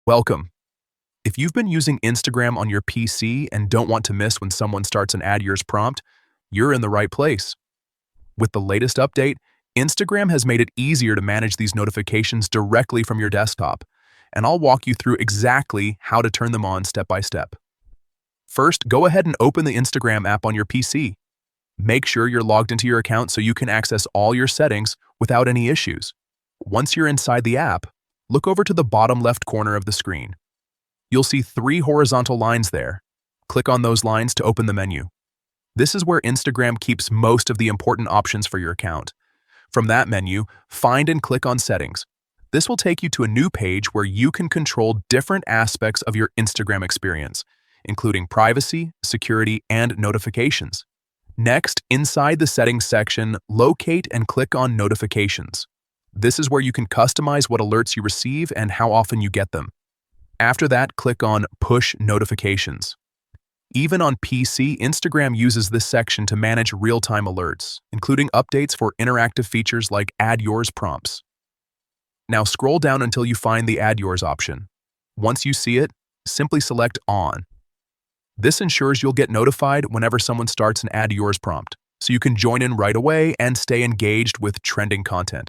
Welcome. If you've been using Instagram on your PC and don't want to miss when someone starts an Add Yours prompt, you're in the right place. With the latest update, Instagram has made it easier to manage these notifications directly from your desktop, and I'll walk you through exactly how to turn them on step by step. First, go ahead and open the Instagram app on your PC. Make sure you're logged into your account so you can access all your settings without any issues. Once you're inside the app, look over to the bottom left corner of the screen. You'll see 3 horizontal lines there. Click on those lines to open the menu. This is where Instagram keeps most of the important options for your account. From that menu, find and click on Settings. This will take you to a new page where you can control different aspects of your Instagram experience, including privacy, security, and notifications. Next, inside the Settings section, locate and click on Notifications. This is where you can customize what alerts you receive and how often you get them. After that, click on Push Notifications. Even on PC, Instagram uses this section to manage real-time alerts, including updates for interactive features like Add Yours prompts. Now scroll down until you find the Add Yours option. Once you see it, simply select On. This ensures you'll get notified whenever someone starts an Add Yours prompt, so you can join in right away and stay engaged with trending content.